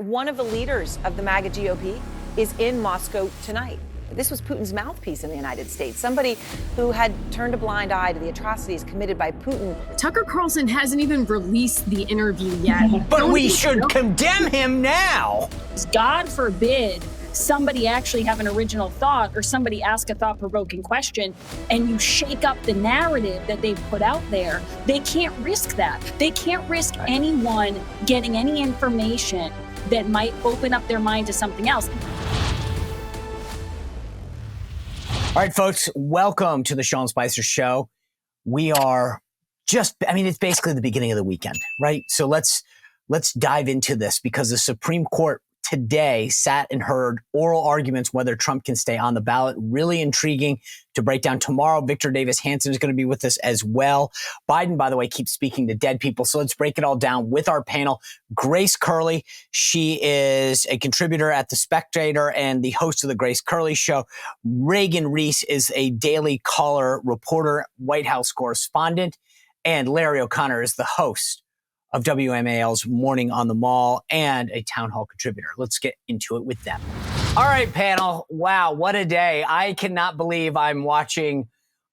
one of the leaders of the MAGA GOP is in Moscow tonight. This was Putin's mouthpiece in the United States, somebody who had turned a blind eye to the atrocities committed by Putin. Tucker Carlson hasn't even released the interview yet. But we should condemn him now. God forbid somebody actually have an original thought or somebody ask a thought-provoking question and you shake up the narrative that they've put out there. They can't risk that. They can't risk anyone getting any information that might open up their mind to something else. All right, folks, welcome to the Sean Spicer Show. We are it's basically the beginning of the weekend, right? So let's dive into this because the Supreme Court today sat and heard oral arguments whether Trump can stay on the ballot. Really intriguing to break down. Tomorrow, Victor Davis Hanson is going to be with us as well. Biden, by the way, keeps speaking to dead people. So let's break it all down with our panel. Grace Curley, she is a contributor at The Spectator and the host of the Grace Curley Show. Reagan Reese is a Daily Caller reporter, White House correspondent. And Larry O'Connor is the host of WMAL's Morning on the Mall and a town hall contributor. Let's get into it with them. All right, panel. Wow, what a day. I cannot believe I'm watching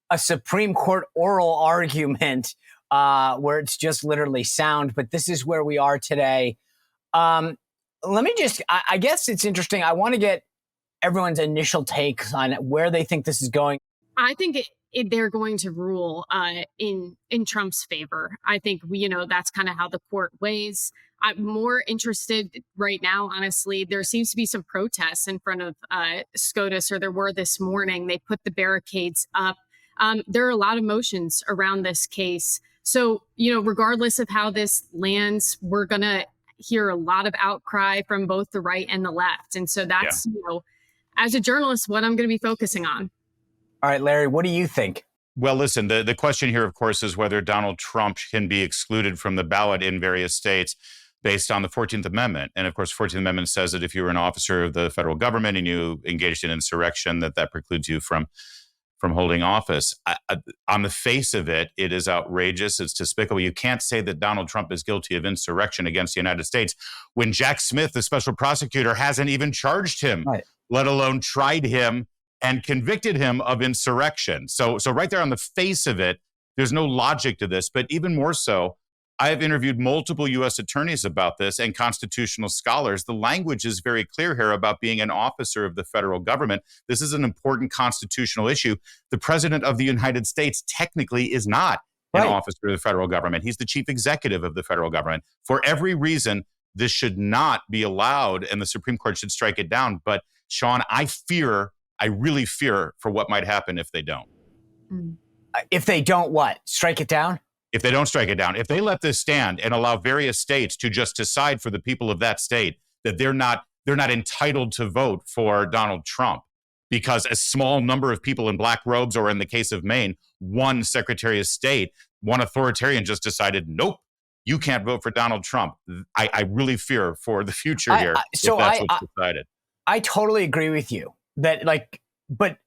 a Supreme Court oral argument where it's just literally sound, but this is where we are today. I guess it's interesting. I want to get everyone's initial takes on where they think this is going. I think they're going to rule in Trump's favor. I think that's kind of how the court weighs. I'm more interested right now, honestly. There seems to be some protests in front of SCOTUS, or there were this morning. They put the barricades up. There are a lot of emotions around this case. So, regardless of how this lands, we're going to hear a lot of outcry from both the right and the left. And so that's, as a journalist, what I'm going to be focusing on. All right, Larry, what do you think? Well, listen, the question here, of course, is whether Donald Trump can be excluded from the ballot in various states based on the 14th Amendment. And of course, 14th Amendment says that if you were an officer of the federal government and you engaged in insurrection, that precludes you from holding office. On the face of it, it is outrageous. It's despicable. You can't say that Donald Trump is guilty of insurrection against the United States when Jack Smith, the special prosecutor, hasn't even charged him, let alone tried him and convicted him of insurrection. So right there on the face of it, there's no logic to this. But even more so, I have interviewed multiple U.S. attorneys about this and constitutional scholars. The language is very clear here about being an officer of the federal government. This is an important constitutional issue. The president of the United States technically is not an officer of the federal government. He's the chief executive of the federal government. For every reason, this should not be allowed, and the Supreme Court should strike it down. But Sean, I really fear for what might happen if they don't. If they don't what? Strike it down? If they don't strike it down. If they let this stand and allow various states to just decide for the people of that state that they're not entitled to vote for Donald Trump because a small number of people in black robes, or in the case of Maine, one Secretary of State, one authoritarian just decided, nope, you can't vote for Donald Trump. I really fear for the future here if that's what's decided. I totally agree with you. But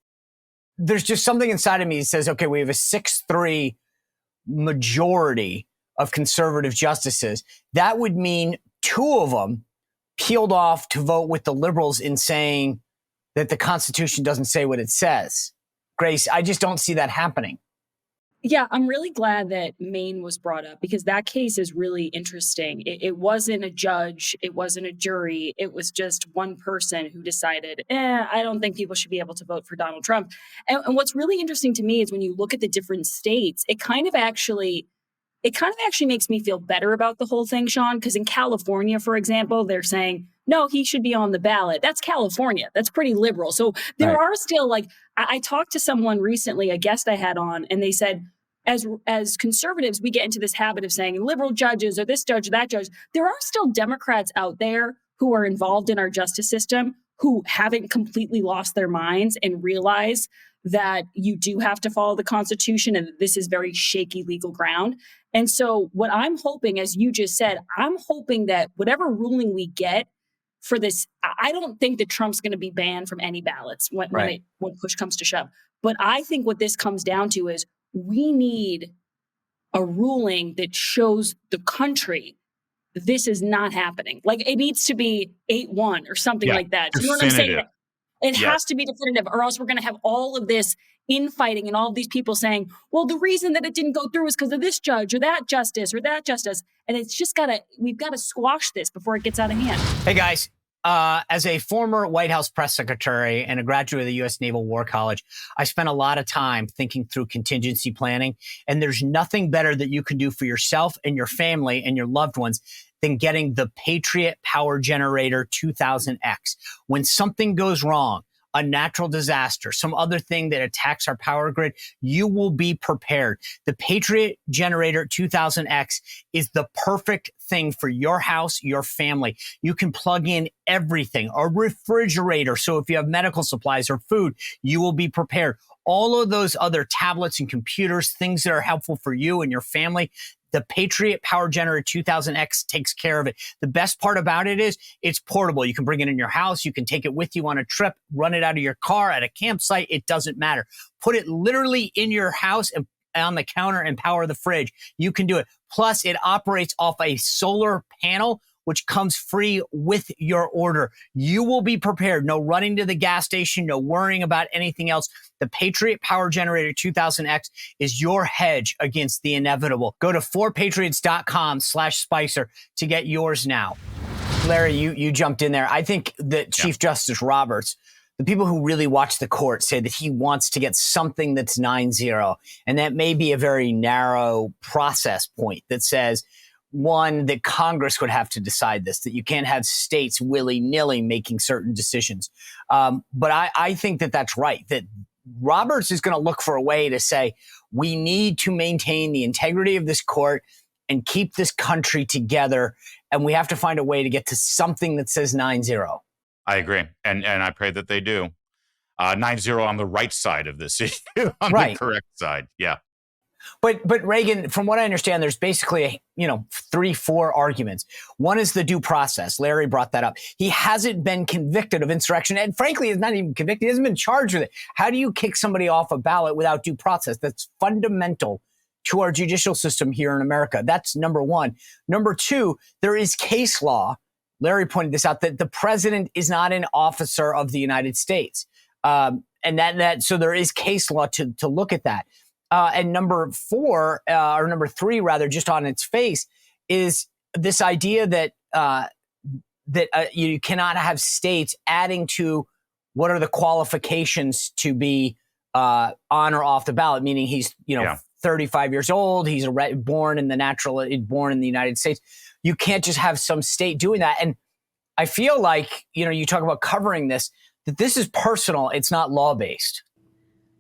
there's just something inside of me that says, okay, we have a 6-3 majority of conservative justices. That would mean 2 of them peeled off to vote with the liberals in saying that the Constitution doesn't say what it says. Grace, I just don't see that happening. Yeah, I'm really glad that Maine was brought up because that case is really interesting. It wasn't a judge. It wasn't a jury. It was just one person who decided, I don't think people should be able to vote for Donald Trump. And what's really interesting to me is when you look at the different states, it kind of actually makes me feel better about the whole thing, Sean, because in California, for example, they're saying, no, he should be on the ballot. That's California. That's pretty liberal. So there are still I talked to someone recently, a guest I had on, and they said, as conservatives, we get into this habit of saying liberal judges or this judge or that judge. There are still Democrats out there who are involved in our justice system who haven't completely lost their minds and realize that you do have to follow the Constitution and that this is very shaky legal ground. And so what I'm hoping, as you just said, I'm hoping that whatever ruling we get for this, I don't think that Trump's going to be banned from any ballots when push comes to shove. But I think what this comes down to is we need a ruling that shows the country this is not happening. Like, it needs to be 8-1 or something like that. Do you know what I'm saying? Definitive. It has to be definitive, or else we're going to have all of this infighting and all of these people saying, well, the reason that it didn't go through is because of this judge or that justice or that justice. And it's just we've got to squash this before it gets out of hand. Hey, guys. As a former White House press secretary and a graduate of the U.S. Naval War College, I spent a lot of time thinking through contingency planning. And there's nothing better that you can do for yourself and your family and your loved ones than getting the Patriot Power Generator 2000X. When something goes wrong, a natural disaster, some other thing that attacks our power grid, you will be prepared. The Patriot Generator 2000X is the perfect thing for your house, your family. You can plug in everything, a refrigerator. So if you have medical supplies or food, you will be prepared. All of those other tablets and computers, things that are helpful for you and your family, the Patriot Power Generator 2000X takes care of it. The best part about it is it's portable. You can bring it in your house. You can take it with you on a trip, run it out of your car at a campsite. It doesn't matter. Put it literally in your house and on the counter and power the fridge. You can do it. Plus, it operates off a solar panel, which comes free with your order. You will be prepared. No running to the gas station, no worrying about anything else. The Patriot Power Generator 2000X is your hedge against the inevitable. Go to 4patriots.com/Spicer to get yours now. Larry, you jumped in there. I think that Chief Justice Roberts, the people who really watch the court say that he wants to get something that's 9-0. And that may be a very narrow process point that says, one, that Congress would have to decide this, that you can't have states willy-nilly making certain decisions. But I think that that's right, that Roberts is going to look for a way to say, we need to maintain the integrity of this court and keep this country together. And we have to find a way to get to something that says 9-0. I agree. And I pray that they do. 9-0 on the right side of this issue, on the correct side. Yeah. But Reagan, from what I understand, there's basically 3-4 arguments. One is the due process. Larry brought that up. He hasn't been convicted of insurrection, and frankly, he's not even convicted. He hasn't been charged with it. How do you kick somebody off a ballot without due process? That's fundamental to our judicial system here in America. That's number one. Number two, there is case law. Larry pointed this out, that the president is not an officer of the United States, and so there is case law to look at that. And number three, rather, just on its face, is this idea that you cannot have states adding to what are the qualifications to be on or off the ballot, meaning he's 35 years old, he's born in the United States. You can't just have some state doing that. And I feel like, you talk about covering this, that this is personal. It's not law-based.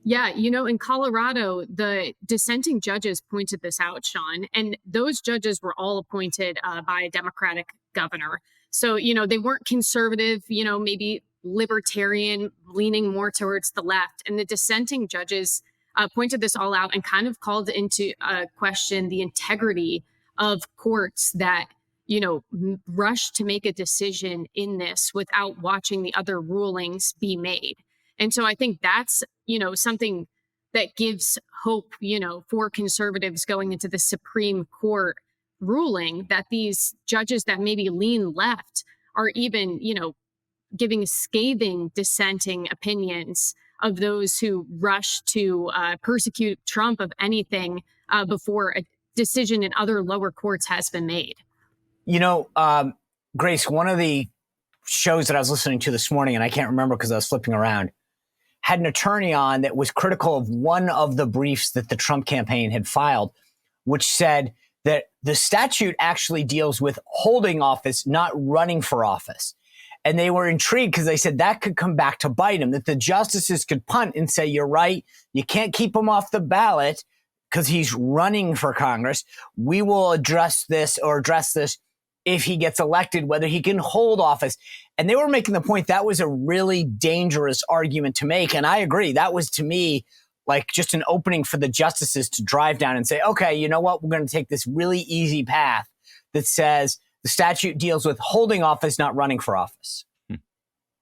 Yeah, in Colorado, the dissenting judges pointed this out, Sean, and those judges were all appointed by a Democratic governor. So, they weren't conservative, maybe libertarian, leaning more towards the left. And the dissenting judges pointed this all out and kind of called into question the integrity of courts that, rush to make a decision in this without watching the other rulings be made. And so I think that's, something that gives hope, for conservatives going into the Supreme Court ruling, that these judges that maybe lean left are even, giving scathing dissenting opinions of those who rush to persecute Trump of anything before a decision in other lower courts has been made. Grace, one of the shows that I was listening to this morning, and I can't remember because I was flipping around, had an attorney on that was critical of one of the briefs that the Trump campaign had filed, which said that the statute actually deals with holding office, not running for office. And they were intrigued because they said that could come back to bite him, that the justices could punt and say, you're right, you can't keep him off the ballot because he's running for Congress. We will address this if he gets elected, whether he can hold office. And they were making the point that was a really dangerous argument to make. And I agree. That was, to me, like just an opening for the justices to drive down and say, okay, you know what? We're going to take this really easy path that says the statute deals with holding office, not running for office.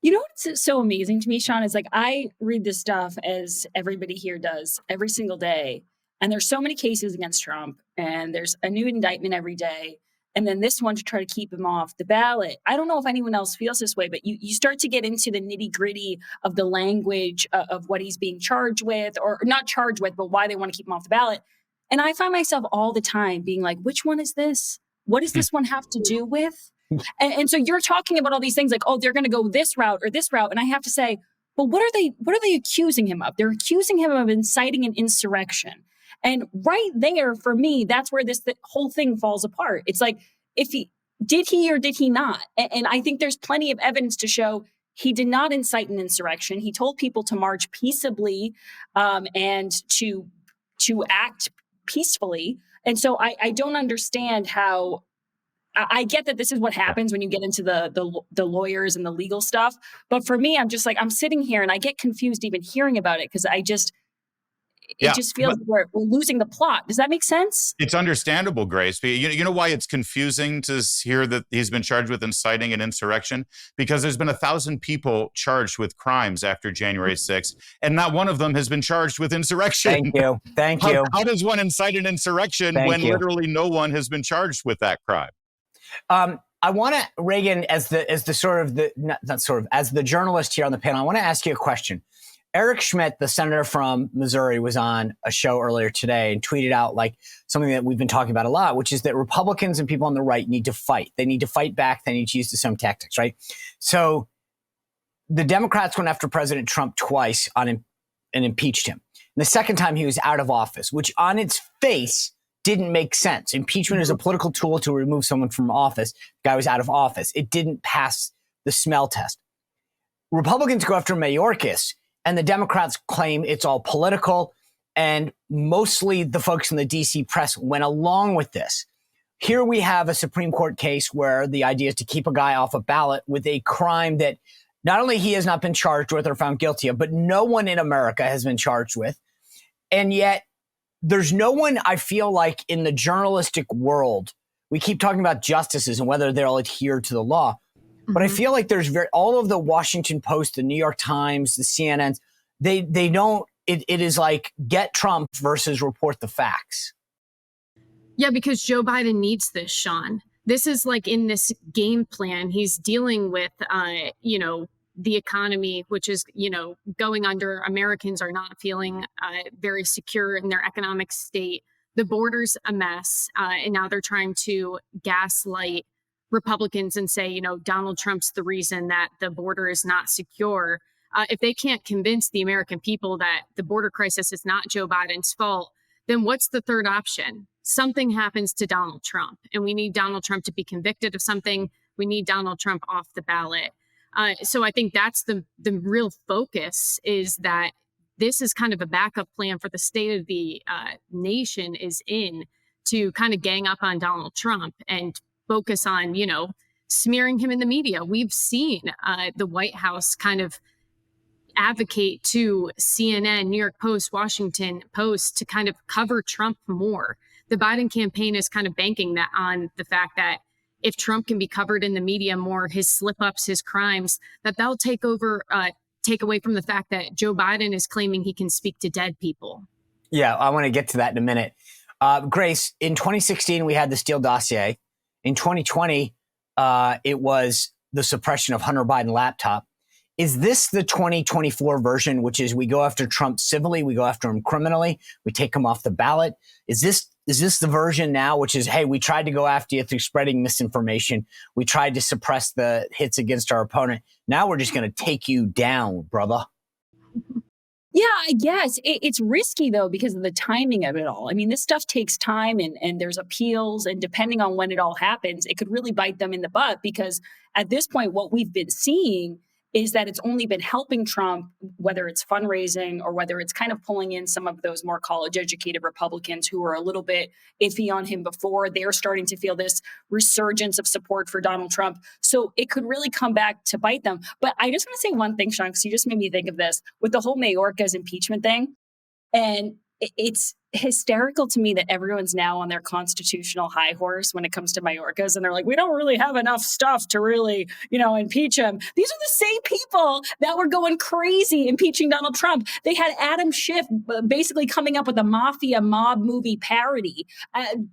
What's so amazing to me, Sean, is I read this stuff as everybody here does every single day. And there's so many cases against Trump, and there's a new indictment every day. and then this one to try to keep him off the ballot. I don't know if anyone else feels this way, but you start to get into the nitty-gritty of the language of what he's being charged with, or not charged with, but why they want to keep him off the ballot. And I find myself all the time being like, which one is this? What does this one have to do with? And so you're talking about all these things like, oh, they're going to go this route or this route. And I have to say, but what are they accusing him of? They're accusing him of inciting an insurrection. And right there, for me, that's where the whole thing falls apart. It's like, did he or did he not? And I think there's plenty of evidence to show he did not incite an insurrection. He told people to march peaceably and to act peacefully. And so I don't understand how. I get that this is what happens when you get into the lawyers and the legal stuff. But for me, I'm just like, I'm sitting here and I get confused even hearing about it because it just feels like we're losing the plot. Does that make sense? It's understandable, Grace. But you know why it's confusing to hear that he's been charged with inciting an insurrection? Because there's been 1,000 people charged with crimes after January 6th, and not one of them has been charged with insurrection. Thank you. How does one incite an insurrection when literally no one has been charged with that crime? I want to, Reagan, as the journalist here on the panel, I want to ask you a question. Eric Schmidt, the senator from Missouri, was on a show earlier today and tweeted out like something that we've been talking about a lot, which is that Republicans and people on the right need to fight. They need to fight back. They need to use the same tactics, right? So the Democrats went after President Trump twice and impeached him. And the second time he was out of office, which on its face didn't make sense. Impeachment is a political tool to remove someone from office. The guy was out of office. It didn't pass the smell test. Republicans go after Mayorkas, and the Democrats claim it's all political, and mostly the folks in the D.C. press went along with this. Here we have a Supreme Court case where the idea is to keep a guy off a ballot with a crime that not only he has not been charged with or found guilty of, but no one in America has been charged with. And yet there's no one, I feel like, in the journalistic world. We keep talking about justices and whether they'll adhere to the law. But I feel like there's all of the Washington Post, the New York Times, the CNNs, they don't, it is like get Trump versus report the facts. Yeah, because Joe Biden needs this, Sean. This is like in this game plan. He's dealing with, the economy, which is, going under. Americans are not feeling very secure in their economic state. The border's a mess. And now they're trying to gaslight Republicans and say, Donald Trump's the reason that the border is not secure. If they can't convince the American people that the border crisis is not Joe Biden's fault, then what's the third option? Something happens to Donald Trump, and we need Donald Trump to be convicted of something. We need Donald Trump off the ballot. So I think that's the real focus, is that this is kind of a backup plan for the state of the nation is in to kind of gang up on Donald Trump and focus on, smearing him in the media. We've seen the White House kind of advocate to CNN, New York Post, Washington Post to kind of cover Trump more. The Biden campaign is kind of banking that on the fact that if Trump can be covered in the media more, his slip-ups, his crimes, that they'll take away from the fact that Joe Biden is claiming he can speak to dead people. Yeah, I want to get to that in a minute. Grace, in 2016, we had the Steele dossier. In 2020, it was the suppression of Hunter Biden laptop. Is this the 2024 version, which is we go after Trump civilly, we go after him criminally, we take him off the ballot? Is this the version now, which is, hey, we tried to go after you through spreading misinformation. We tried to suppress the hits against our opponent. Now we're just going to take you down, brother. Yeah, I guess. It's risky, though, because of the timing of it all. I mean, this stuff takes time and there's appeals. And depending on when it all happens, it could really bite them in the butt, because at this point, what we've been seeing is that it's only been helping Trump, whether it's fundraising or whether it's kind of pulling in some of those more college-educated Republicans who were a little bit iffy on him before. They're starting to feel this resurgence of support for Donald Trump. So it could really come back to bite them. But I just want to say one thing, Sean, because you just made me think of this with the whole Mayorkas impeachment thing. And it's hysterical to me that everyone's now on their constitutional high horse when it comes to Mayorkas. And they're like, we don't really have enough stuff to really, impeach him. These are the same people that were going crazy impeaching Donald Trump. They had Adam Schiff basically coming up with a mafia mob movie parody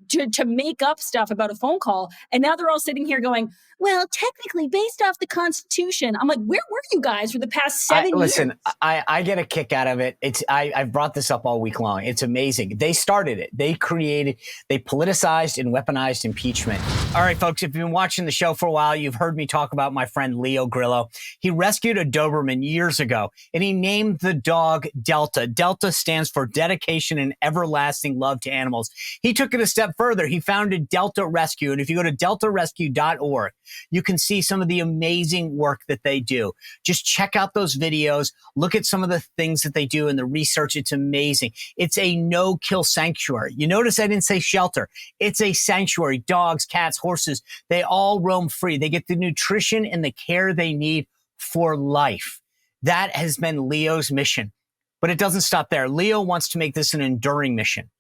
to make up stuff about a phone call. And now they're all sitting here going, well, technically based off the Constitution. I'm like, where were you guys for the past 7 years? Listen, I get a kick out of it. I've brought this up all week long. It's amazing. They started it. They politicized and weaponized impeachment. All right, folks, if you've been watching the show for a while, you've heard me talk about my friend Leo Grillo. He rescued a Doberman years ago, and he named the dog Delta. Delta stands for dedication and everlasting love to animals. He took it a step further. He founded Delta Rescue, and if you go to deltarescue.org, you can see some of the amazing work that they do. Just check out those videos. Look at some of the things that they do and the research. It's amazing. It's a no-kill sanctuary. You notice I didn't say shelter. It's a sanctuary. Dogs, cats, horses, they all roam free. They get the nutrition and the care they need for life. That has been Leo's mission. But it doesn't stop there. Leo wants to make this an enduring mission.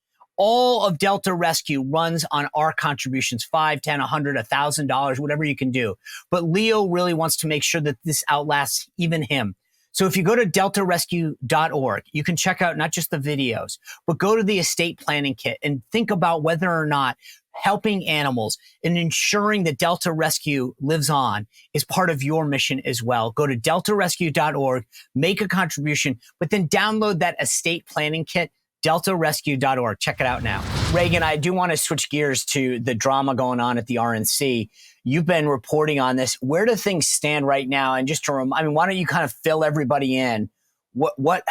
All of Delta Rescue runs on our contributions, $5, $10, $100, $1,000, whatever you can do. But Leo really wants to make sure that this outlasts even him. So if you go to deltarescue.org, you can check out not just the videos, but go to the estate planning kit and think about whether or not helping animals and ensuring that Delta Rescue lives on is part of your mission as well. Go to deltarescue.org, make a contribution, but then download that estate planning kit, deltarescue.org. Check it out now. Reagan, I do want to switch gears to the drama going on at the RNC. You've been reporting on this. Where do things stand right now? And just to why don't you kind of fill everybody in? Where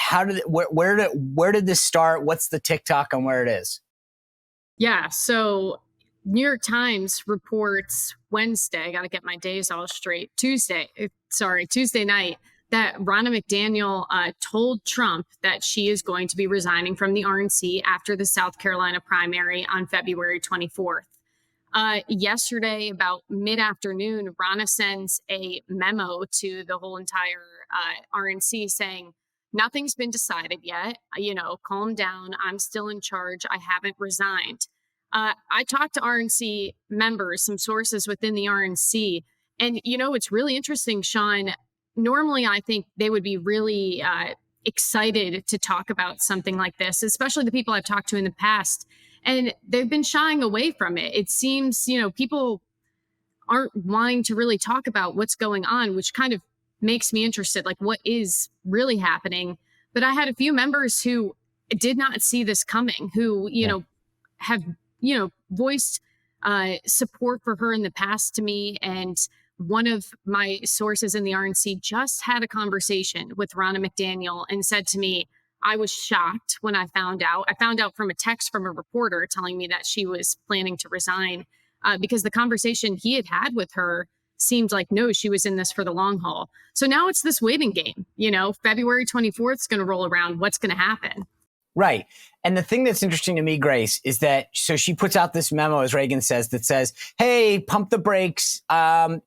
did this start? What's the TikTok on where it is? Yeah. So New York Times reports Wednesday, I got to get my days all straight. Tuesday night, that Ronna McDaniel told Trump that she is going to be resigning from the RNC after the South Carolina primary on February 24th. Yesterday, about mid-afternoon, Ronna sends a memo to the whole entire RNC saying, nothing's been decided yet. Calm down. I'm still in charge. I haven't resigned. I talked to RNC members, some sources within the RNC, and, it's really interesting, Sean. Normally, I think they would be really excited to talk about something like this, especially the people I've talked to in the past. And they've been shying away from it. It seems, people aren't wanting to really talk about what's going on, which kind of makes me interested, like what is really happening. But I had a few members who did not see this coming, who, have, voiced support for her in the past to me. And one of my sources in the RNC just had a conversation with Ronna McDaniel and said to me, I was shocked when I found out. I found out from a text from a reporter telling me that she was planning to resign because the conversation he had with her seemed like, no, she was in this for the long haul. So now it's this waiting game. February 24th is going to roll around. What's going to happen? Right. And the thing that's interesting to me, Grace, is that so she puts out this memo, as Reagan says, that says, hey, pump the brakes. The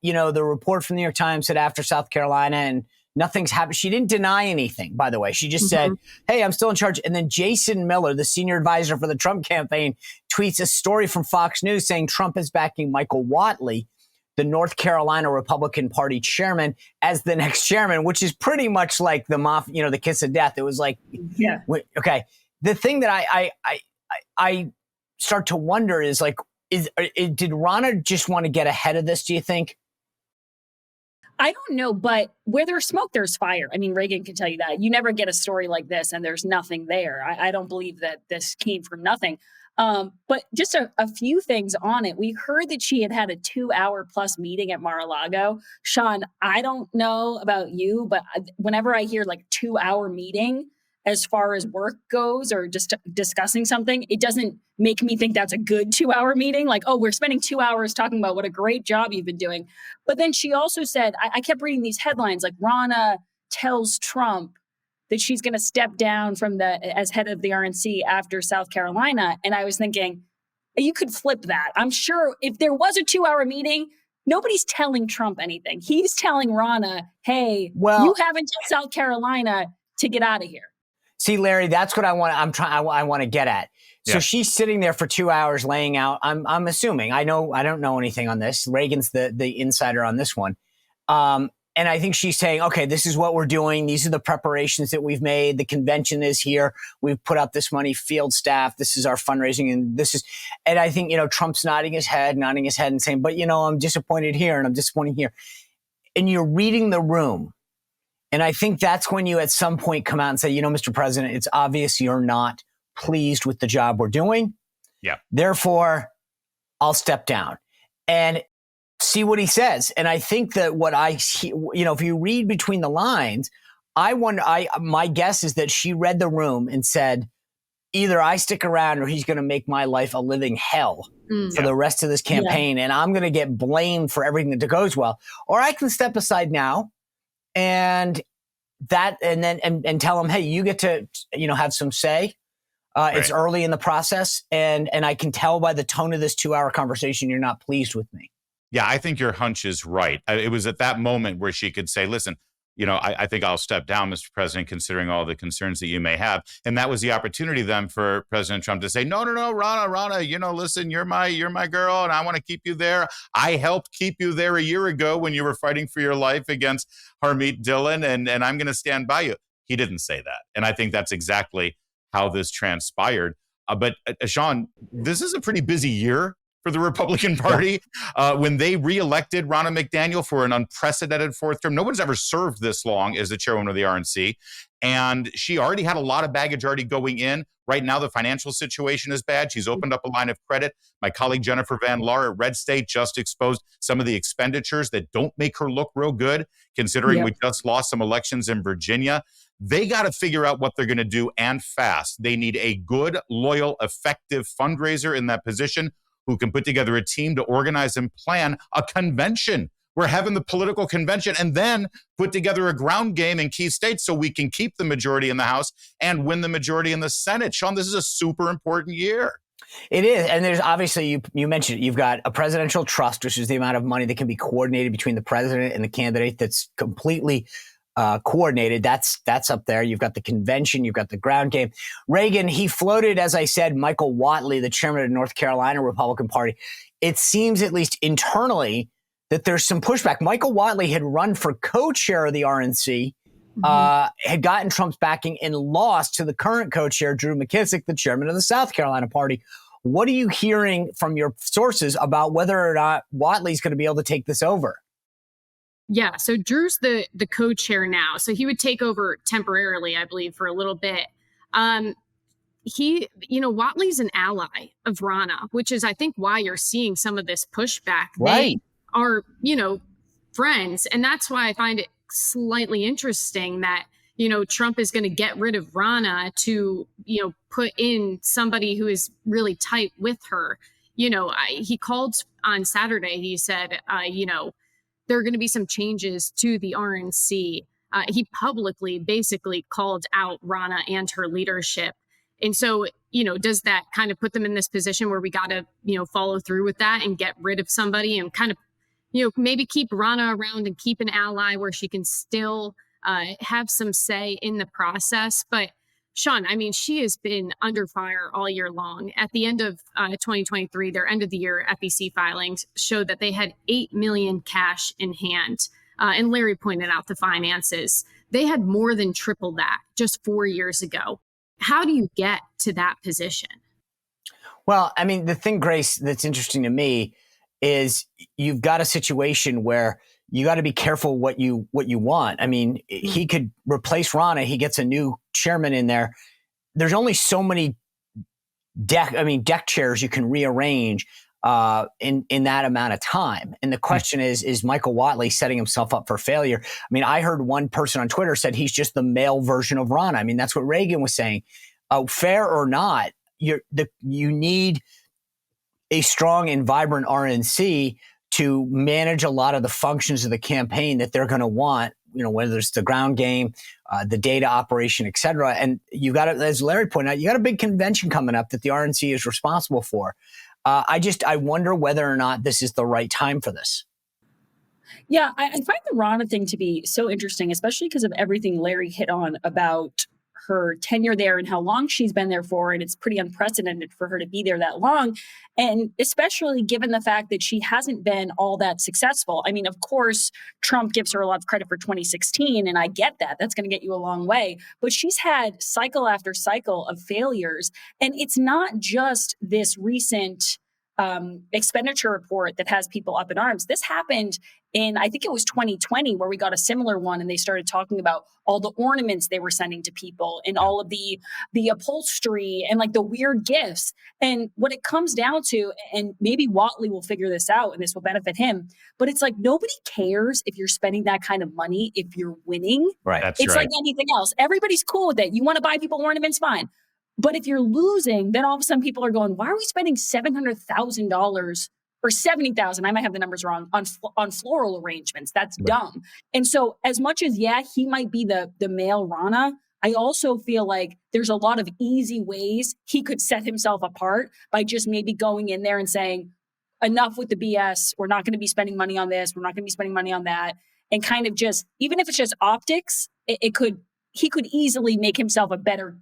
report from the New York Times said after South Carolina and nothing's happened. She didn't deny anything, by the way. She just said, hey, I'm still in charge. And then Jason Miller, the senior advisor for the Trump campaign, tweets a story from Fox News saying Trump is backing Michael Whatley, the North Carolina Republican Party chairman, as the next chairman, which is pretty much like the the kiss of death. It was like, yeah. Okay. The thing that I start to wonder is like, did Ronna just want to get ahead of this, do you think? I don't know, but where there's smoke, there's fire. I mean, Reagan can tell you that. You never get a story like this and there's nothing there. I don't believe that this came from nothing. But just a few things on it. We heard that she had a 2-hour plus meeting at Mar-a-Lago. Sean, I don't know about you, but whenever I hear like 2-hour meeting, as far as work goes or just discussing something, it doesn't make me think that's a good 2-hour meeting. Like, oh, we're spending 2 hours talking about what a great job you've been doing. But then she also said, I kept reading these headlines, like Ronna tells Trump that she's going to step down as head of the RNC after South Carolina. And I was thinking, you could flip that. I'm sure if there was a 2-hour meeting, nobody's telling Trump anything. He's telling Ronna, hey, you haven't told South Carolina to get out of here. See, Larry, that's what I want to get at. So she's sitting there for 2 hours laying out. I'm assuming. I don't know anything on this. Reagan's the insider on this one. And I think she's saying, okay, this is what we're doing. These are the preparations that we've made. The convention is here. We've put out this money, field staff. This is our fundraising. And I think, Trump's nodding his head and saying, but, I'm disappointed here and I'm disappointed here. And you're reading the room. And I think that's when you at some point come out and say, Mr. President, it's obvious you're not pleased with the job we're doing. Yeah. Therefore, I'll step down. And see what he says. And I think that what I see, if you read between the lines, my guess is that she read the room and said, either I stick around or he's going to make my life a living hell for the rest of this campaign. And I'm going to get blamed for everything that goes well, or I can step aside now and tell him, hey, you get to, have some say. Right. It's early in the process. And I can tell by the tone of this 2-hour conversation, you're not pleased with me. Yeah, I think your hunch is right. It was at that moment where she could say, listen, I think I'll step down, Mr. President, considering all the concerns that you may have. And that was the opportunity then for President Trump to say, no, Ronna, listen, you're my girl and I want to keep you there. I helped keep you there a year ago when you were fighting for your life against Harmeet Dillon, and I'm going to stand by you. He didn't say that. And I think that's exactly how this transpired. But Sean, this is a pretty busy year for the Republican Party. When they reelected Ronna McDaniel for an unprecedented fourth term. No one's ever served this long as the chairwoman of the RNC. And she already had a lot of baggage already going in. Right now, the financial situation is bad. She's opened up a line of credit. My colleague Jennifer Van Laar at Red State just exposed some of the expenditures that don't make her look real good, considering we just lost some elections in Virginia. They got to figure out what they're going to do, and fast. They need a good, loyal, effective fundraiser in that position who can put together a team to organize and plan a convention. We're having the political convention and then put together a ground game in key states so we can keep the majority in the House and win the majority in the Senate. Sean, this is a super important year. It is. And there's obviously, you mentioned it, you've got a presidential trust, which is the amount of money that can be coordinated between the president and the candidate that's completely coordinated. That's up there. You've got the convention, you've got the ground game. Reagan, he floated, as I said, Michael Whatley, the chairman of the North Carolina Republican Party. It seems, at least internally, that there's some pushback. Michael Whatley had run for co-chair of the RNC, had gotten Trump's backing and lost to the current co-chair, Drew McKissick, the chairman of the South Carolina Party. What are you hearing from your sources about whether or not Whatley's going to be able to take this over? Yeah, so Drew's the co-chair now, so he would take over temporarily, I believe, for a little bit. Whatley's an ally of Ronna, which is, I think, why you're seeing some of this pushback. Right. They are, friends, and that's why I find it slightly interesting that, Trump is going to get rid of Ronna to, put in somebody who is really tight with her. He called on Saturday, he said, there are going to be some changes to the RNC. He publicly basically called out Ronna and her leadership. And so, does that kind of put them in this position where we got to, follow through with that and get rid of somebody and kind of, maybe keep Ronna around and keep an ally where she can still have some say in the process. But Sean, she has been under fire all year long. At the end of 2023, their end of the year FEC filings showed that they had $8 million cash in hand. And Larry pointed out the finances. They had more than triple that just 4 years ago. How do you get to that position? Well, the thing, Grace, that's interesting to me is you've got a situation where you got to be careful what you want. He could replace Ronna. He gets a new chairman in there. There's only so many deck chairs you can rearrange in that amount of time. And the question is Michael Whatley setting himself up for failure? I heard one person on Twitter said he's just the male version of Ronna. That's what Reagan was saying. Fair or not, you need a strong and vibrant RNC to manage a lot of the functions of the campaign that they're going to want, whether it's the ground game, the data operation, et cetera. And you got to, as Larry pointed out, you got a big convention coming up that the RNC is responsible for. I wonder whether or not this is the right time for this. Yeah, I find the Ronna thing to be so interesting, especially because of everything Larry hit on about her tenure there and how long she's been there for. And it's pretty unprecedented for her to be there that long. And especially given the fact that she hasn't been all that successful. I mean, of course, Trump gives her a lot of credit for 2016, and I get that. That's going to get you a long way. But she's had cycle after cycle of failures. And it's not just this recent expenditure report that has people up in arms. This happened in, I think it was 2020, where we got a similar one, and they started talking about all the ornaments they were sending to people and all of the upholstery and like the weird gifts. And what it comes down to, and maybe Whatley will figure this out and this will benefit him, but it's like nobody cares if you're spending that kind of money if you're winning. Right. It's like anything else. Everybody's cool with it. You want to buy people ornaments, fine. But if you're losing, then all of a sudden people are going, why are we spending $700,000 or 70,000? I might have the numbers wrong on floral arrangements. That's dumb. And so as much as, yeah, he might be the male Rana, I also feel like there's a lot of easy ways he could set himself apart by just maybe going in there and saying, enough with the BS. We're not going to be spending money on this. We're not going to be spending money on that. And kind of just, even if it's just optics, he could easily make himself a better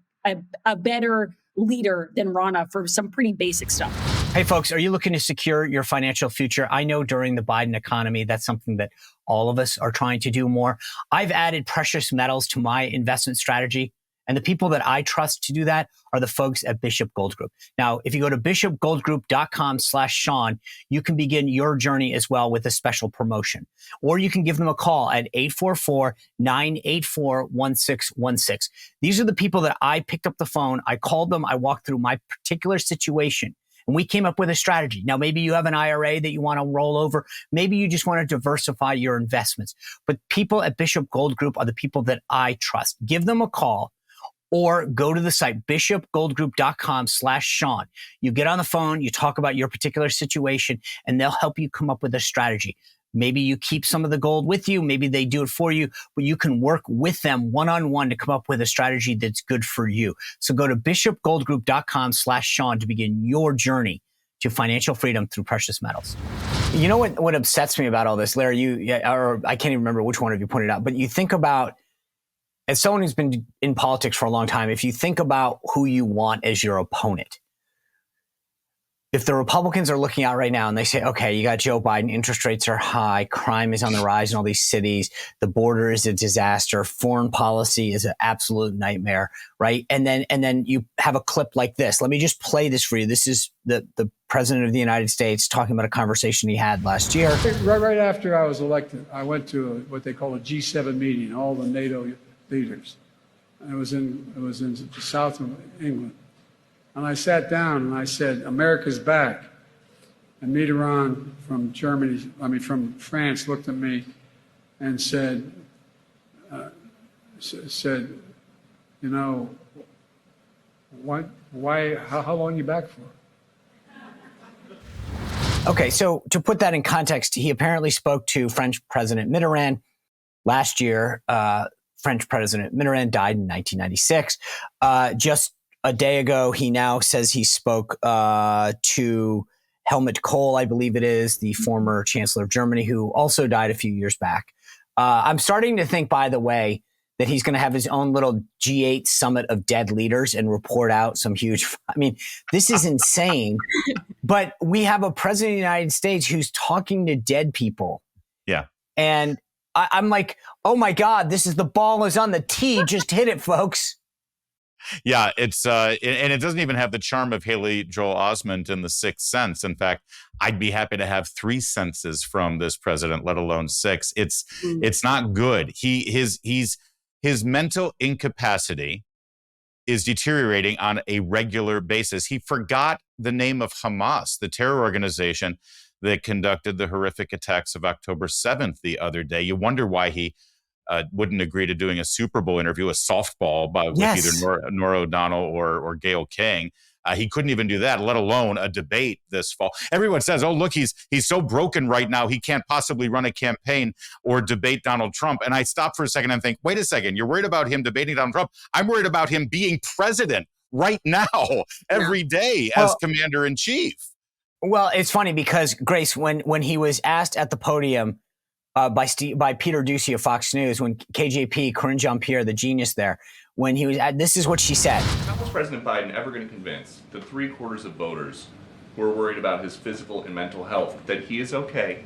leader than Rana for some pretty basic stuff. Hey, folks, are you looking to secure your financial future? I know during the Biden economy, that's something that all of us are trying to do more. I've added precious metals to my investment strategy. And the people that I trust to do that are the folks at Bishop Gold Group. Now, if you go to bishopgoldgroup.com/Sean, you can begin your journey as well with a special promotion. Or you can give them a call at 844-984-1616. These are the people that I picked up the phone. I called them. I walked through my particular situation. And we came up with a strategy. Now, maybe you have an IRA that you want to roll over. Maybe you just want to diversify your investments. But people at Bishop Gold Group are the people that I trust. Give them a call. Or go to the site, bishopgoldgroup.com/Sean. You get on the phone, you talk about your particular situation, and they'll help you come up with a strategy. Maybe you keep some of the gold with you. Maybe they do it for you, but you can work with them one-on-one to come up with a strategy that's good for you. So go to bishopgoldgroup.com/Sean to begin your journey to financial freedom through precious metals. You know what upsets me about all this, Larry? Or I can't even remember which one of you pointed out, but you think about, as someone who's been in politics for a long time, if you think about who you want as your opponent, if the Republicans are looking out right now and they say, okay, you got Joe Biden, interest rates are high, crime is on the rise in all these cities, the border is a disaster, foreign policy is an absolute nightmare, right? And then you have a clip like this. Let me just play this for you. This is the President of the United States talking about a conversation he had last year. Right after I was elected, I went to what they call a G7 meeting, all the NATO leaders. And it was in the south of England. And I sat down and I said, America's back. And Mitterrand from from France looked at me and said, you know, why, how long are you back for? Okay, so to put that in context, he apparently spoke to French President Mitterrand last year. French President Mitterrand died in 1996. Just a day ago, he now says he spoke to Helmut Kohl, I believe it is, the former Chancellor of Germany, who also died a few years back. I'm starting to think, by the way, that he's going to have his own little G8 summit of dead leaders and report out some huge. I mean, this is insane. But we have a president of the United States who's talking to dead people. Yeah. And I'm like, oh my God, the ball is on the tee. Just hit it, folks. Yeah, it's and it doesn't even have the charm of Haley Joel Osment in The Sixth Sense. In fact, I'd be happy to have 3 senses from this president, let alone 6. It's not good. His mental incapacity is deteriorating on a regular basis. He forgot the name of Hamas, the terror organization that conducted the horrific attacks of October 7th the other day. You wonder why he wouldn't agree to doing a Super Bowl interview, a softball with either Norah O'Donnell or Gayle King. He couldn't even do that, let alone a debate this fall. Everyone says, oh, look, he's so broken right now, he can't possibly run a campaign or debate Donald Trump. And I stop for a second and think, wait a second, you're worried about him debating Donald Trump. I'm worried about him being president right now, every day as commander-in-chief. Well, it's funny because, Grace, when he was asked at the podium by Peter Doocy of Fox News, when KJP, Corinne Jean-Pierre, the genius there, when he was at, this is what she said. How was President Biden ever going to convince the 3/4 of voters who are worried about his physical and mental health that he is okay,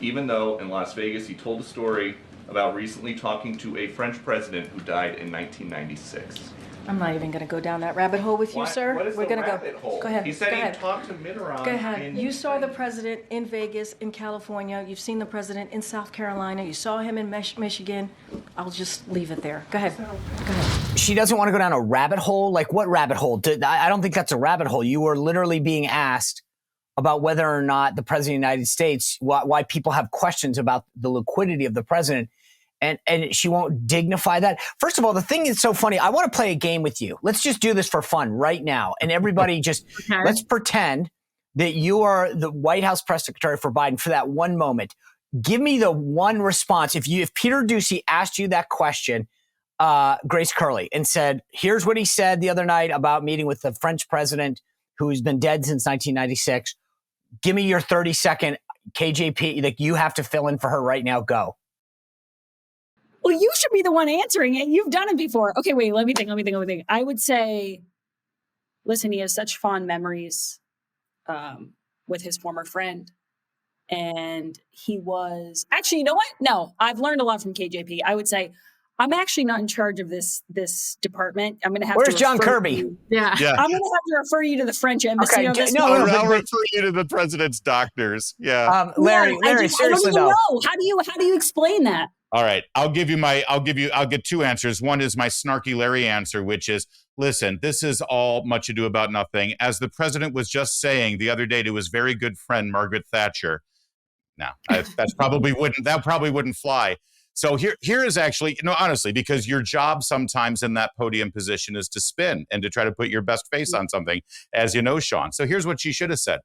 even though in Las Vegas he told a story about recently talking to a French president who died in 1996? I'm not even going to go down that rabbit hole with you, sir. What is We're the going rabbit hole? Go ahead. He said go he ahead. talked to Mitterrand. Go ahead. You saw the president in Vegas, in California. You've seen the president in South Carolina. You saw him in Michigan. I'll just leave it there. Go ahead. Go ahead. She doesn't want to go down a rabbit hole. Like, what rabbit hole? I don't think that's a rabbit hole. You were literally being asked about whether or not the president of the United States, why people have questions about the liquidity of the president. And she won't dignify that. First of all, the thing is so funny. I want to play a game with you. Let's just do this for fun right now. And everybody just, let's pretend that you are the White House press secretary for Biden for that one moment. Give me the one response. If Peter Doocy asked you that question, Grace Curley, and said, here's what he said the other night about meeting with the French president who's been dead since 1996. Give me your 30-second KJP. Like, you have to fill in for her right now. Go. Well, you should be the one answering it. You've done it before. Okay, wait, let me think. I would say, listen, he has such fond memories with his former friend. And he was, actually, you know what? No, I've learned a lot from KJP. I would say, I'm actually not in charge of this department. I'm going to have Where's to John Kirby? Yeah. I'm going to have to refer you to the French embassy. Okay, I'll refer you to the president's doctors. Yeah. Larry, seriously though. Know. How do you explain that? All right. I'll get two answers. One is my snarky Larry answer, which is, listen, this is all much ado about nothing. As the president was just saying the other day to his very good friend, Margaret Thatcher. No, that probably wouldn't fly. So here is actually, honestly, because your job sometimes in that podium position is to spin and to try to put your best face on something, as you know, Sean. So here's what she should have said.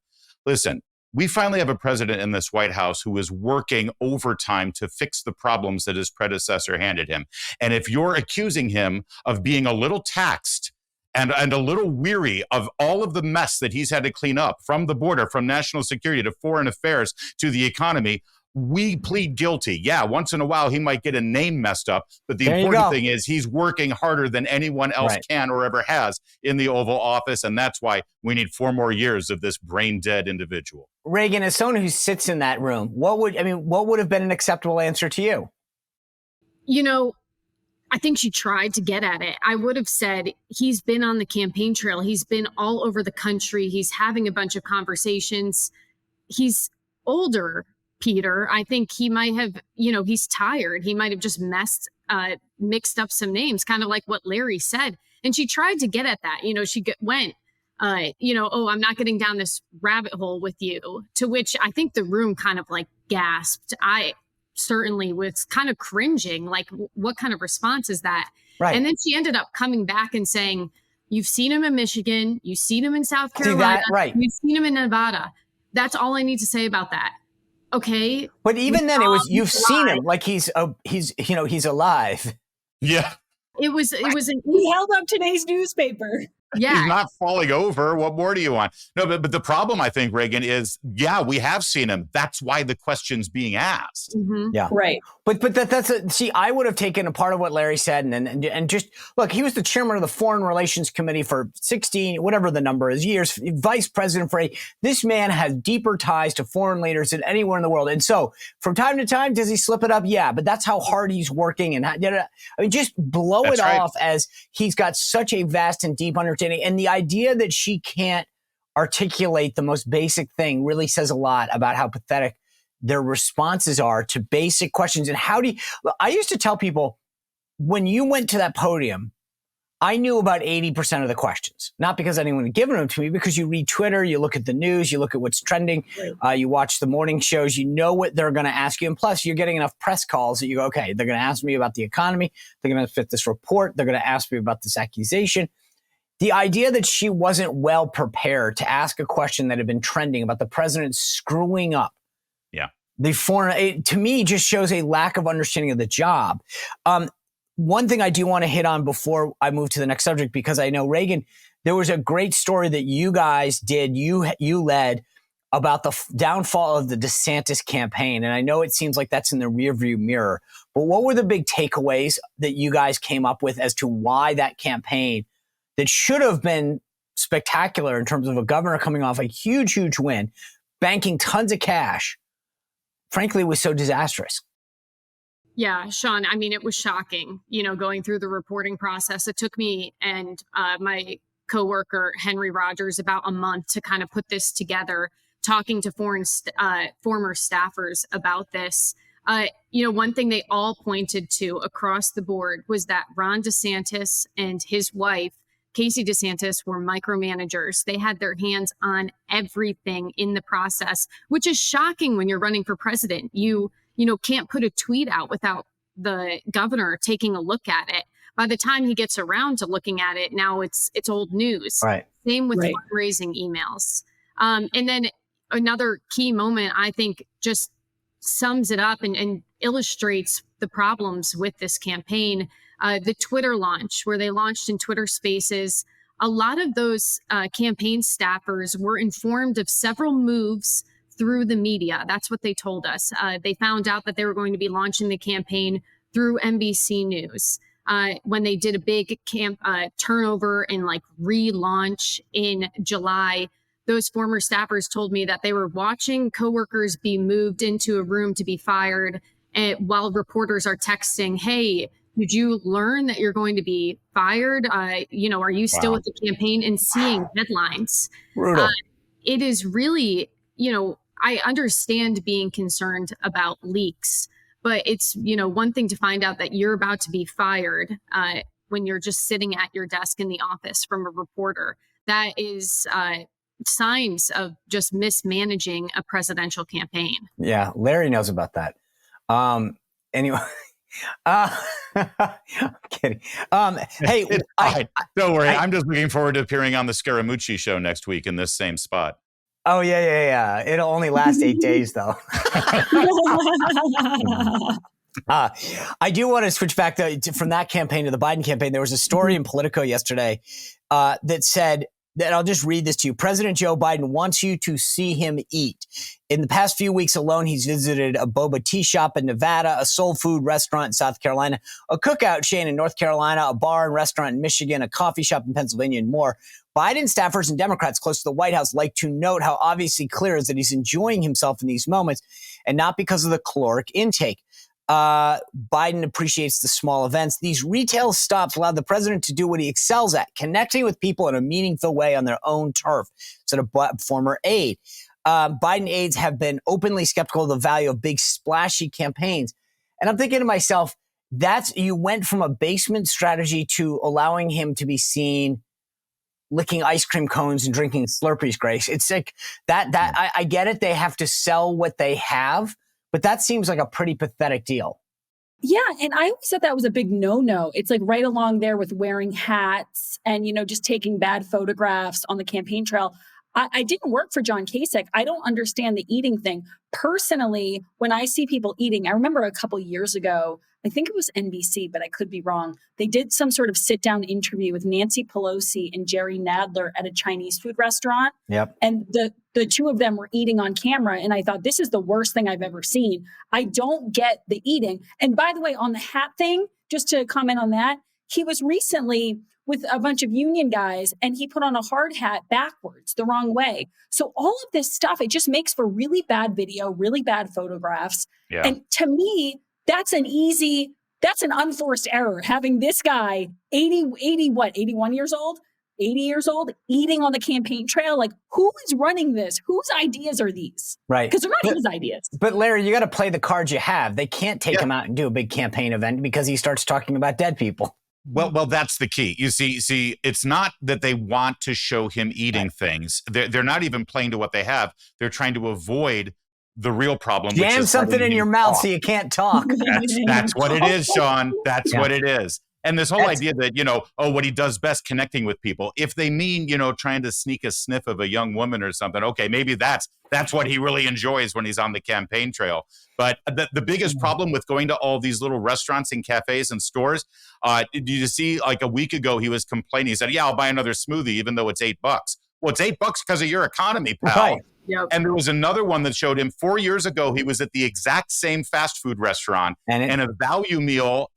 Listen, we finally have a president in this White House who is working overtime to fix the problems that his predecessor handed him. And if you're accusing him of being a little taxed and a little weary of all of the mess that he's had to clean up, from the border, from national security to foreign affairs to the economy, we plead guilty. Yeah, once in a while he might get a name messed up, but the important thing is he's working harder than anyone else can or ever has in the Oval Office, and that's why we need 4 more years of this brain-dead individual. Reagan, as someone who sits in that room, what would have been an acceptable answer to you? I think she tried to get at it. I would have said he's been on the campaign trail. He's been all over the country. He's having a bunch of conversations. He's older, Peter. I think he might have, he's tired. He might have just mixed up some names, kind of like what Larry said. And she tried to get at that. She went, I'm not getting down this rabbit hole with you, to which I think the room kind of like gasped. I certainly was kind of cringing, like, what kind of response is that? Right. And then she ended up coming back and saying, you've seen him in Michigan, you've seen him in South Carolina, you've seen him in Nevada. That's all I need to say about that. Okay. But even then, it was, you've seen him, like he's alive. Yeah. It was He held up today's newspaper. Yeah. He's not falling over. What more do you want? No, but the problem, I think, Reagan, is, we have seen him. That's why the question's being asked. Mm-hmm. Yeah. Right. But see, I would have taken a part of what Larry said and just, look, he was the chairman of the Foreign Relations Committee for 16, whatever the number is, years, vice president for this man has deeper ties to foreign leaders than anywhere in the world. And so from time to time, does he slip it up? Yeah, but that's how hard he's working. And just blow it off as he's got such a vast and deep understanding. And the idea that she can't articulate the most basic thing really says a lot about how pathetic their responses are to basic questions. And I used to tell people, when you went to that podium, I knew about 80% of the questions, not because anyone had given them to me, because you read Twitter, you look at the news, you look at what's trending, you watch the morning shows, you know what they're going to ask you. And plus, you're getting enough press calls that you go, okay, they're going to ask me about the economy. They're going to fit this report. They're going to ask me about this accusation. The idea that she wasn't well prepared to ask a question that had been trending about the president screwing up the foreign, to me, just shows a lack of understanding of the job. One thing I do want to hit on before I move to the next subject, because I know, Reagan, there was a great story that you guys did, you led, about the downfall of the DeSantis campaign. And I know it seems like that's in the rearview mirror. But what were the big takeaways that you guys came up with as to why that campaign that should have been spectacular in terms of a governor coming off a huge, huge win, banking tons of cash, frankly, was so disastrous? Yeah, Sean, I mean, it was shocking, going through the reporting process. It took me and my coworker, Henry Rogers, about a month to kind of put this together, talking to former staffers about this. One thing they all pointed to across the board was that Ron DeSantis and his wife, Casey DeSantis, were micromanagers. They had their hands on everything in the process, which is shocking when you're running for president. You can't put a tweet out without the governor taking a look at it. By the time he gets around to looking at it, now it's old news. Right. Same with fundraising emails. And then another key moment, I think, just sums it up and illustrates the problems with this campaign. The Twitter launch, where they launched in Twitter Spaces, a lot of those campaign staffers were informed of several moves through the media. That's what they told us. They found out that they were going to be launching the campaign through NBC News. When they did a big turnover and relaunch in July, those former staffers told me that they were watching coworkers be moved into a room to be fired, while reporters are texting, "Hey, did you learn that you're going to be fired? Are you still with the campaign?" And seeing headlines. Brutal. It is really, I understand being concerned about leaks, but it's, one thing to find out that you're about to be fired when you're just sitting at your desk in the office from a reporter. That is signs of just mismanaging a presidential campaign. Yeah, Larry knows about that. Anyway, I'm kidding. Hey, don't worry. I'm just looking forward to appearing on the Scaramucci show next week in this same spot. Oh, yeah. It'll only last 8 days, though. I do want to switch back from that campaign to the Biden campaign. There was a story in Politico yesterday that said, that I'll just read this to you. President Joe Biden wants you to see him eat. In the past few weeks alone, he's visited a boba tea shop in Nevada, a soul food restaurant in South Carolina, a cookout chain in North Carolina, a bar and restaurant in Michigan, a coffee shop in Pennsylvania, and more. Biden staffers and Democrats close to the White House like to note how obviously clear is that he's enjoying himself in these moments, and not because of the caloric intake. Biden appreciates the small events. These retail stops allowed the president to do what he excels at, connecting with people in a meaningful way on their own turf, said a former aide. Biden aides have been openly skeptical of the value of big splashy campaigns. And I'm thinking to myself, you went from a basement strategy to allowing him to be seen licking ice cream cones and drinking Slurpees, Grace. It's like that I get it. They have to sell what they have. But that seems like a pretty pathetic deal. Yeah. And I always said that was a big no-no. It's like right along there with wearing hats and, just taking bad photographs on the campaign trail. I didn't work for John Kasich. I don't understand the eating thing. Personally, when I see people eating, I remember a couple years ago, I think it was NBC, but I could be wrong. They did some sort of sit-down interview with Nancy Pelosi and Jerry Nadler at a Chinese food restaurant. Yep. And the two of them were eating on camera. And I thought, this is the worst thing I've ever seen. I don't get the eating. And by the way, on the hat thing, just to comment on that, he was recently with a bunch of union guys and he put on a hard hat backwards the wrong way. So all of this stuff, it just makes for really bad video, really bad photographs. Yeah. And to me, that's an unforced error. Having this guy 81 years old, 80 years old, eating on the campaign trail. Like, who is running this? Whose ideas are these? Right. Because they're not his ideas. But Larry, you got to play the cards you have. They can't take him out and do a big campaign event because he starts talking about dead people. Well, that's the key. You see, it's not that they want to show him eating things. They're not even playing to what they have. They're trying to avoid the real problem. Jam something in your mouth so you can't talk. That's what it is, Sean. That's what it is. And this whole idea that, what he does best, connecting with people. If they mean, trying to sneak a sniff of a young woman or something, okay, maybe that's what he really enjoys when he's on the campaign trail. But the biggest problem with going to all these little restaurants and cafes and stores, did you see, like a week ago, he was complaining. He said, I'll buy another smoothie, even though it's $8. Well, it's $8 because of your economy, pal. Yep. And there was another one that showed him 4 years ago, he was at the exact same fast food restaurant. And a value meal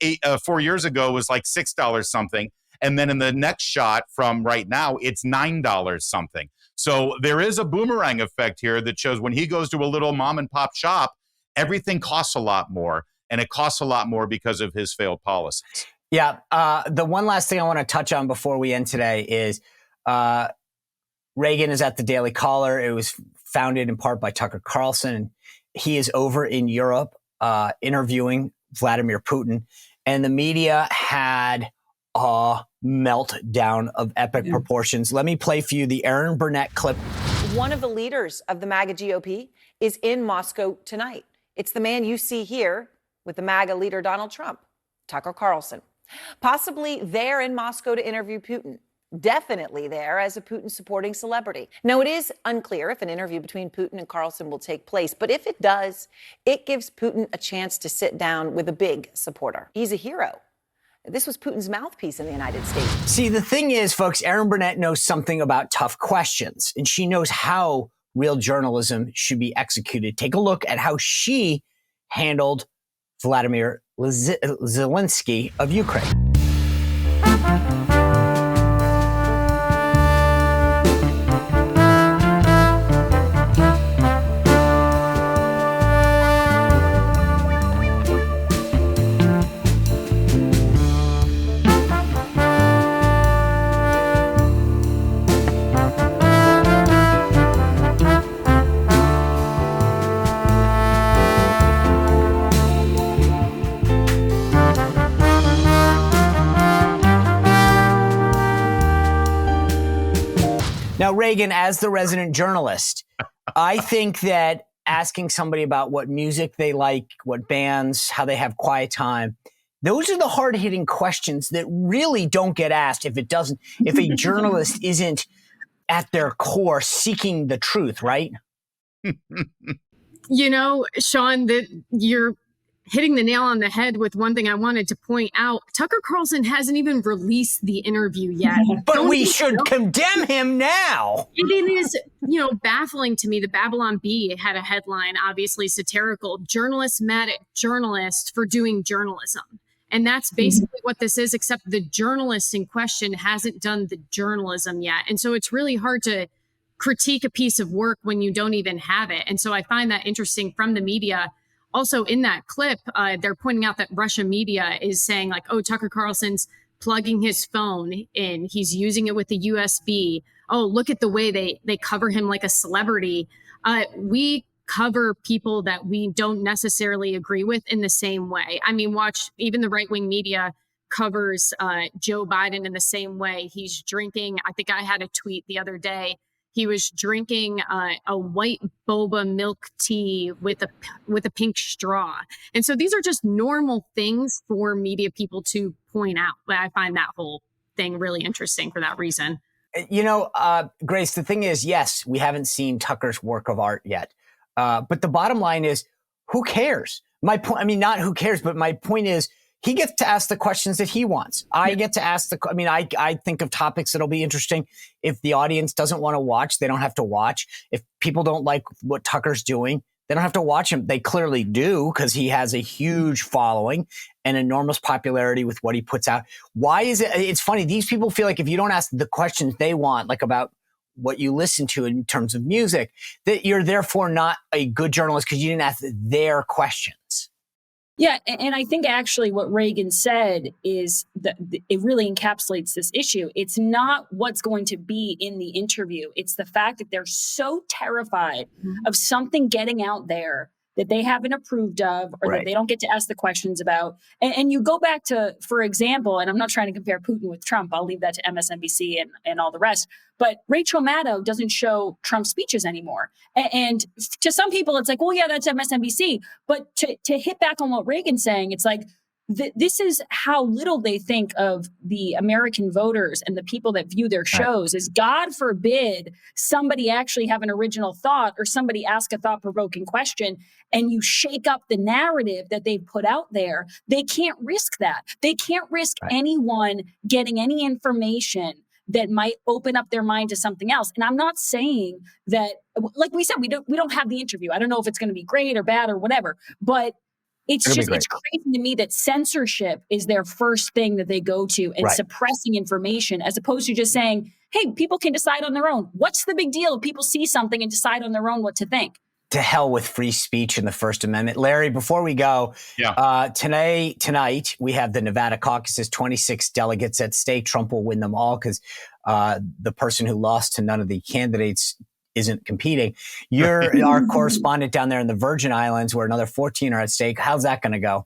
4 years ago was like $6 something. And then in the next shot from right now, it's $9 something. So there is a boomerang effect here that shows when he goes to a little mom and pop shop, everything costs a lot more. And it costs a lot more because of his failed policies. Yeah. The one last thing I want to touch on before we end today is Reagan is at the Daily Caller. It was founded in part by Tucker Carlson. He is over in Europe interviewing Vladimir Putin. And the media had a meltdown of epic proportions. Let me play for you the Aaron Burnett clip. One of the leaders of the MAGA GOP is in Moscow tonight. It's the man you see here with the MAGA leader Donald Trump, Tucker Carlson. Possibly there in Moscow to interview Putin. Definitely there as a Putin-supporting celebrity. Now, it is unclear if an interview between Putin and Carlson will take place, but if it does, it gives Putin a chance to sit down with a big supporter. He's a hero. This was Putin's mouthpiece in the United States. See, the thing is, folks, Aaron Burnett knows something about tough questions, and she knows how real journalism should be executed. Take a look at how she handled Vladimir Zelensky of Ukraine. Now, Reagan, as the resident journalist, I think that asking somebody about what music they like, what bands, how they have quiet time, those are the hard-hitting questions that really don't get asked if a journalist isn't at their core seeking the truth, right? You know, Sean, that you're hitting the nail on the head with one thing I wanted to point out. Tucker Carlson hasn't even released the interview yet. But we should condemn him now. It is, baffling to me. The Babylon Bee had a headline, obviously satirical, journalists mad at journalists for doing journalism. And that's basically what this is, except the journalist in question hasn't done the journalism yet. And so it's really hard to critique a piece of work when you don't even have it. And so I find that interesting from the media. Also, in that clip, they're pointing out that Russia media is saying like, oh, Tucker Carlson's plugging his phone in. He's using it with a USB. Oh, look at the way they cover him like a celebrity. We cover people that we don't necessarily agree with in the same way. I mean, watch, even the right-wing media covers Joe Biden in the same way. He's drinking. I think I had a tweet the other day. He was drinking a white boba milk tea with a pink straw. And so these are just normal things for media people to point out. But I find that whole thing really interesting for that reason. Grace, the thing is, yes, we haven't seen Tucker's work of art yet. But the bottom line is, who cares? My point, not who cares, but my point is, he gets to ask the questions that he wants. I get to ask I think of topics that'll be interesting. If the audience doesn't want to watch, they don't have to watch. If people don't like what Tucker's doing, they don't have to watch him. They clearly do, because he has a huge following and enormous popularity with what he puts out. Why is it? It's funny. These people feel like if you don't ask the questions they want, like about what you listen to in terms of music, that you're therefore not a good journalist because you didn't ask their questions. Yeah, and I think actually what Reagan said is that it really encapsulates this issue. It's not what's going to be in the interview. It's the fact that they're so terrified of something getting out there that they haven't approved of, or that they don't get to ask the questions about. And you go back to, for example, and I'm not trying to compare Putin with Trump. I'll leave that to MSNBC and all the rest. But Rachel Maddow doesn't show Trump speeches anymore. And to some people, it's like, well, yeah, that's MSNBC. But to hit back on what Reagan's saying, it's like, this is how little they think of the American voters and the people that view their shows. Is God forbid somebody actually have an original thought, or somebody ask a thought-provoking question, and you shake up the narrative that they've put out there. They can't risk that. They can't risk anyone getting any information that might open up their mind to something else. And I'm not saying that, like we said, we don't have the interview. I don't know if it's going to be great or bad or whatever, but it's crazy to me that censorship is their first thing that they go to, and suppressing information, as opposed to just saying, hey, people can decide on their own. What's the big deal if people see something and decide on their own what to think? To hell with free speech and the First Amendment. Larry, before we go, tonight we have the Nevada caucuses, 26 delegates at stake. Trump will win them all because the person who lost to none of the candidates isn't competing. You're our correspondent down there in the Virgin Islands, where another 14 are at stake. How's that going to go?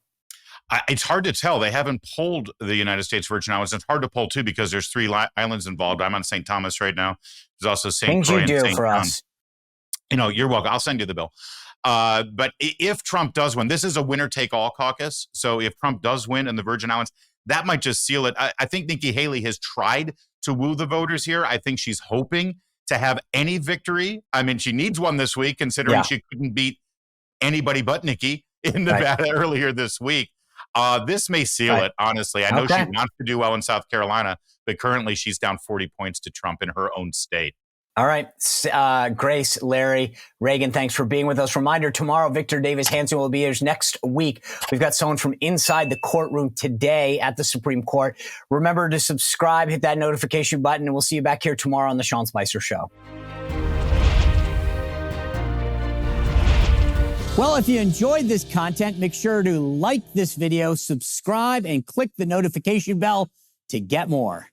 It's hard to tell. They haven't polled the United States Virgin Islands. It's hard to poll, too, because there's 3 islands involved. I'm on St. Thomas right now. There's also St. Croix and St. John. You know, you're welcome. I'll send you the bill. But if Trump does win, this is a winner-take-all caucus. So if Trump does win in the Virgin Islands, that might just seal it. I think Nikki Haley has tried to woo the voters here. I think she's hoping to have any victory. I mean, she needs one this week, considering she couldn't beat anybody but Nikki in Nevada earlier this week. This may seal it, honestly. I know she wants to do well in South Carolina, but currently she's down 40 points to Trump in her own state. All right. Grace, Larry, Reagan, thanks for being with us. Reminder, tomorrow, Victor Davis Hanson will be here. Next week, we've got someone from inside the courtroom today at the Supreme Court. Remember to subscribe, hit that notification button, and we'll see you back here tomorrow on The Sean Spicer Show. Well, if you enjoyed this content, make sure to like this video, subscribe, and click the notification bell to get more.